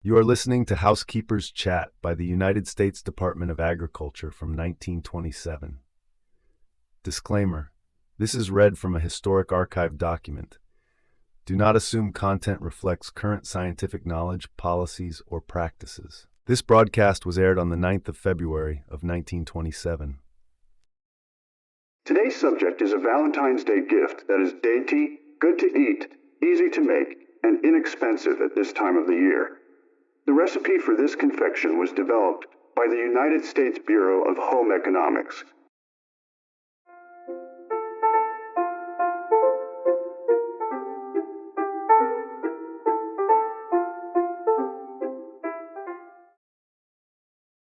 You are listening to Housekeepers Chat by the United States Department of Agriculture from 1927. Disclaimer: this is read from a historic archive document. Do not assume content reflects current scientific knowledge, policies, or practices. This broadcast was aired on the 9th of February of 1927. Today's subject is a Valentine's Day gift that is dainty, good to eat, easy to make, and inexpensive at this time of the year. The recipe for this confection was developed by the United States Bureau of Home Economics.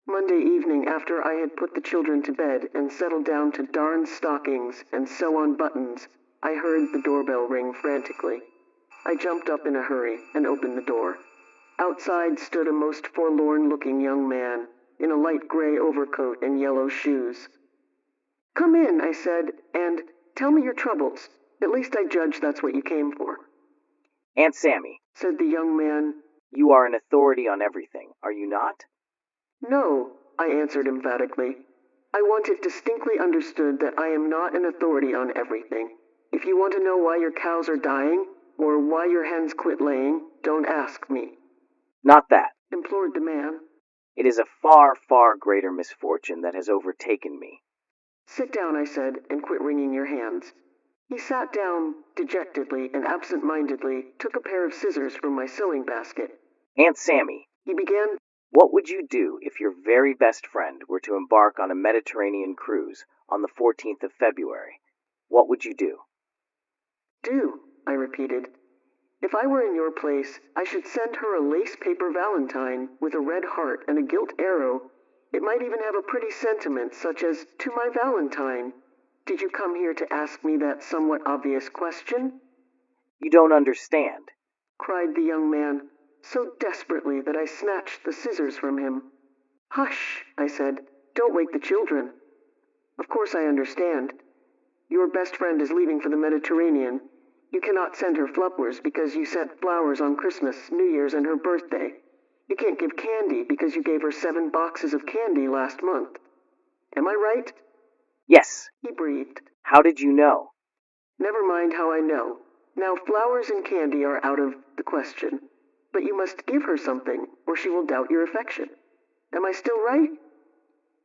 Monday evening, after I had put the children to bed and settled down to darn stockings and sew on buttons, I heard the doorbell ring frantically. I jumped up in a hurry and opened the door. Outside stood a most forlorn-looking young man in a light gray overcoat and yellow shoes. "Come in," I said, "and tell me your troubles. At least I judge that's what you came for." "Aunt Sammy," said the young man. "you are an authority on everything, are you not?" "No," I answered emphatically. "I want it distinctly understood that I am not an authority on everything. If you want to know why your cows are dying, or why your hens quit laying, don't ask me." "Not that," implored the man. "It is a far, far greater misfortune that has overtaken me." "Sit down," I said, "and quit wringing your hands." He sat down dejectedly and absent-mindedly took a pair of scissors from my sewing basket. "Aunt Sammy," he began, "what would you do if your very best friend were to embark on a Mediterranean cruise on the 14th of February? What would you do?" "Do," I repeated. "If I were in your place, I should send her a lace paper valentine with a red heart and a gilt arrow. It might even have a pretty sentiment, such as, 'To my Valentine.' Did you come here to ask me that somewhat obvious question?" "You don't understand," cried the young man, so desperately that I snatched the scissors from him. "Hush," I said. "Don't wake the children. Of course I understand. Your best friend is leaving for the Mediterranean. You cannot send her flowers because you sent flowers on Christmas, New Year's, and her birthday. You can't give candy because you gave her 7 boxes of candy last month. Am I right?" "Yes." he breathed. "How did you know?" "Never mind how I know. Now flowers and candy are out of the question. But you must give her something, or she will doubt your affection. Am I still right?"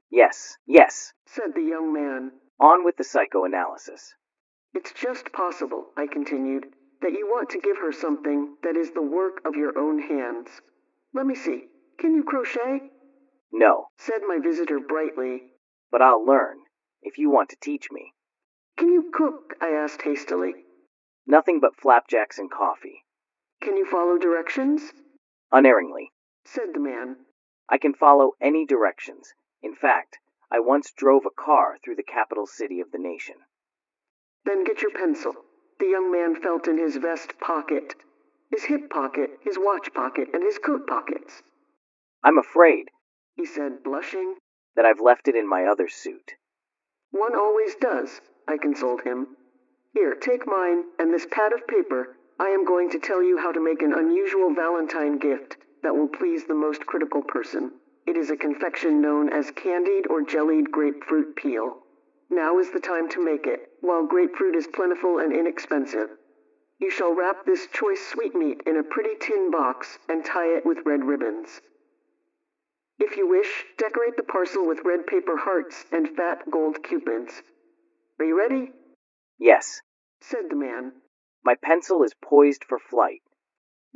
"Yes, yes," said the young man. "On with the psychoanalysis." "It's just possible," I continued, "that you want to give her something that is the work of your own hands. Let me see. Can you crochet?" "No," said my visitor brightly. "but I'll learn, if you want to teach me." "Can you cook?" I asked hastily. "Nothing but flapjacks and coffee." "Can you follow directions?" "Unerringly," said the man. "I can follow any directions. In fact, I once drove a car through the capital city of the nation." "Then get your pencil." The young man felt in his vest pocket, his hip pocket, his watch pocket, and his coat pockets. "I'm afraid," he said, blushing, "that I've left it in my other suit." "One always does," I consoled him. "Here, take mine and this pad of paper. I am going to tell you how to make an unusual Valentine gift that will please the most critical person. It is a confection known as candied or jellied grapefruit peel. Now is the time to make it, while grapefruit is plentiful and inexpensive. You shall wrap this choice sweetmeat in a pretty tin box and tie it with red ribbons. If you wish, decorate the parcel with red paper hearts and fat gold cupids. Are you ready?" "Yes," said the man. "My pencil is poised for flight."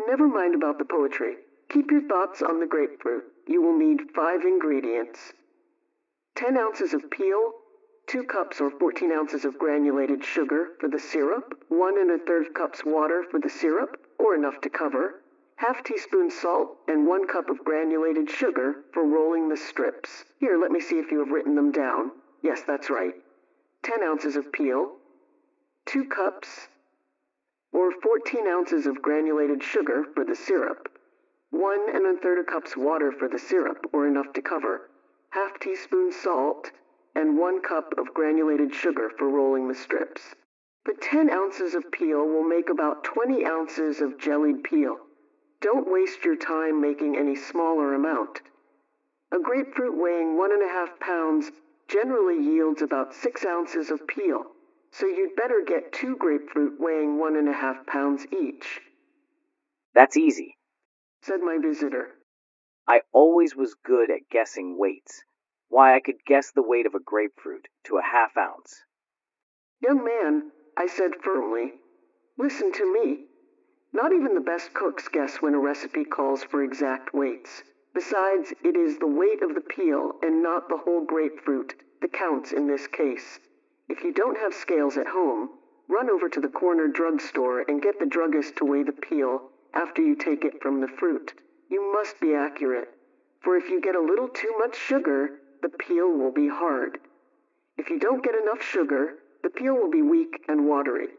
"Never mind about the poetry. Keep your thoughts on the grapefruit. You will need 5 ingredients. 10 ounces of peel, 2 cups or 14 ounces of granulated sugar for the syrup, 1 1/3 cups water for the syrup, or enough to cover, half teaspoon salt, and 1 cup of granulated sugar for rolling the strips. Here, let me see if you have written them down. Yes, that's right. 10 ounces of peel, 2 cups or 14 ounces of granulated sugar for the syrup, 1 1/3 cups water for the syrup, or enough to cover, half teaspoon salt, and 1 cup of granulated sugar for rolling the strips. But 10 ounces of peel will make about 20 ounces of jellied peel. Don't waste your time making any smaller amount. A grapefruit weighing 1.5 pounds generally yields about 6 ounces of peel, so you'd better get 2 grapefruit weighing 1.5 pounds each, That's easy. said my visitor. I always was good at guessing weights. Why, I could guess the weight of a grapefruit to a half ounce. Young man, I said firmly, listen to me. Not even the best cooks guess when a recipe calls for exact weights. Besides, it is the weight of the peel and not the whole grapefruit that counts in this case. If you don't have scales at home, run over to the corner drugstore and get the druggist to weigh the peel after you take it from the fruit. You must be accurate, for if you get a little too much sugar, the peel will be hard. If you don't get enough sugar, the peel will be weak and watery.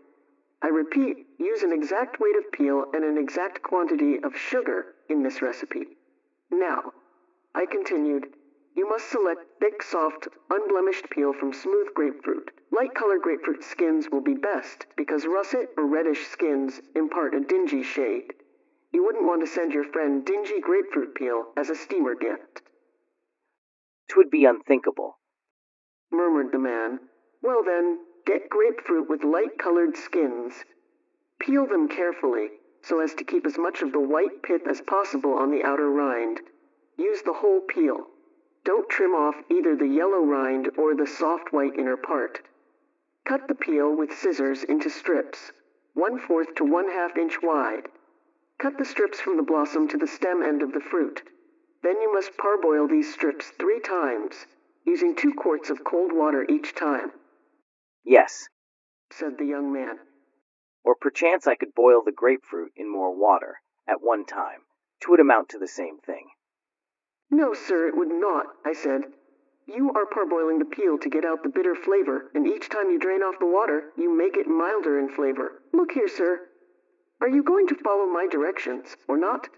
I repeat, use an exact weight of peel and an exact quantity of sugar in this recipe. Now, I continued, you must select thick, soft, unblemished peel from smooth grapefruit. Light-colored grapefruit skins will be best because russet or reddish skins impart a dingy shade. You wouldn't want to send your friend dingy grapefruit peel as a steamer gift. 'Twould be unthinkable. Murmured the man. Well then, get grapefruit with light-colored skins. Peel them carefully, so as to keep as much of the white pith as possible on the outer rind. Use the whole peel. Don't trim off either the yellow rind or the soft white inner part. Cut the peel with scissors into strips, 1/4 to 1/2 inch wide. Cut the strips from the blossom to the stem end of the fruit. Then you must parboil these strips 3 times, using 2 quarts of cold water each time, Yes, said the young man. or perchance I could boil the grapefruit in more water at one time. 'Twould amount to the same thing. No, sir, it would not, I said. You are parboiling the peel to get out the bitter flavor, and each time you drain off the water, you make it milder in flavor. Look here, sir. Are you going to follow my directions, or not?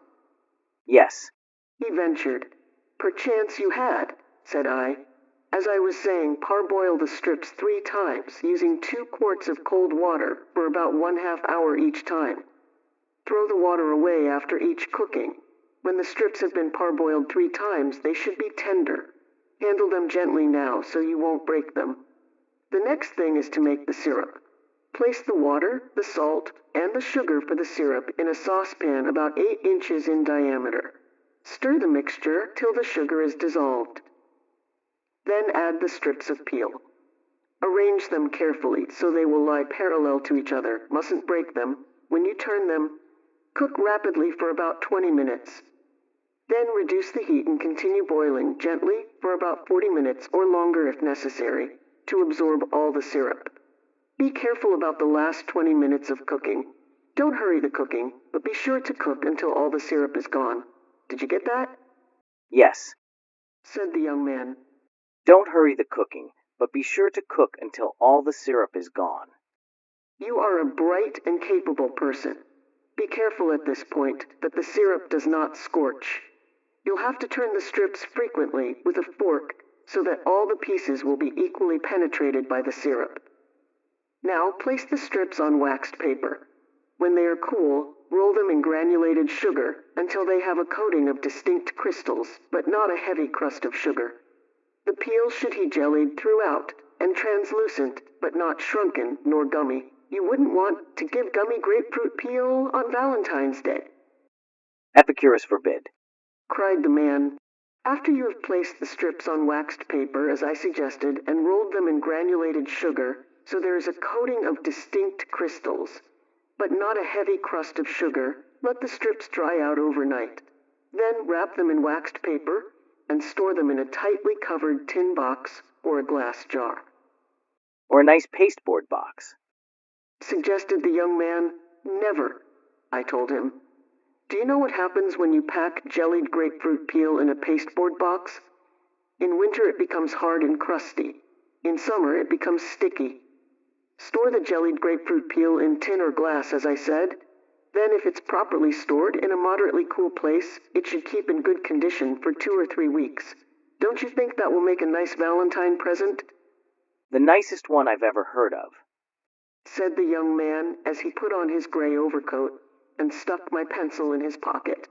Yes, He ventured. Perchance you had, said I. As I was saying, parboil the strips 3 times, using 2 quarts of cold water for about 1/2 hour each time. Throw the water away after each cooking. When the strips have been parboiled 3 times, they should be tender. Handle them gently now so you won't break them. The next thing is to make the syrup. Place the water, the salt, and the sugar for the syrup in a saucepan about 8 inches in diameter. Stir the mixture till the sugar is dissolved. Then add the strips of peel. Arrange them carefully so they will lie parallel to each other. Mustn't break them. When you turn them, cook rapidly for about 20 minutes. Then reduce the heat and continue boiling gently for about 40 minutes or longer if necessary to absorb all the syrup. Be careful about the last 20 minutes of cooking. Don't hurry the cooking, but be sure to cook until all the syrup is gone. Did you get that? yes. Said the young man. Don't hurry the cooking, but be sure to cook until all the syrup is gone. You are a bright and capable person. Be careful at this point that the syrup does not scorch. You'll have to turn the strips frequently with a fork so that all the pieces will be equally penetrated by the syrup. Now place the strips on waxed paper. When they are cool, roll them in granulated sugar until they have a coating of distinct crystals, but not a heavy crust of sugar. The peel should be jellied throughout and translucent, but not shrunken nor gummy. You wouldn't want to give gummy grapefruit peel on Valentine's Day, Epicurus forbid. cried the man. After you have placed the strips on waxed paper, as I suggested, and rolled them in granulated sugar, so there is a coating of distinct crystals, but not a heavy crust of sugar, let the strips dry out overnight. Then wrap them in waxed paper and store them in a tightly covered tin box or a glass jar, Or a nice pasteboard box. suggested the young man. Never, I told him. Do you know what happens when you pack jellied grapefruit peel in a pasteboard box? In winter it becomes hard and crusty. In summer it becomes sticky. Store the jellied grapefruit peel in tin or glass, as I said. Then if it's properly stored in a moderately cool place, it should keep in good condition for 2 or 3 weeks. Don't you think that will make a nice Valentine present? The nicest one I've ever heard of. Said the young man as he put on his gray overcoat. and stuffed my pencil in his pocket.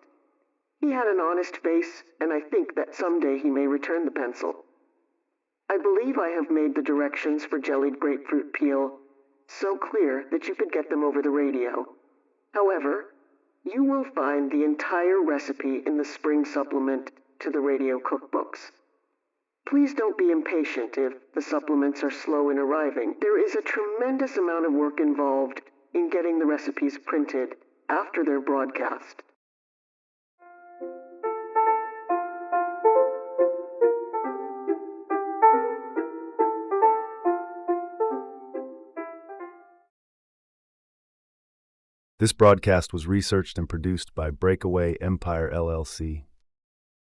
He had an honest face, and I think that someday he may return the pencil. I believe I have made the directions for jellied grapefruit peel so clear that you could get them over the radio. However, you will find the entire recipe in the spring supplement to the radio cookbooks. Please don't be impatient if the supplements are slow in arriving. There is a tremendous amount of work involved in getting the recipes printed after their broadcast. This broadcast was researched and produced by BreakAway Empire LLC.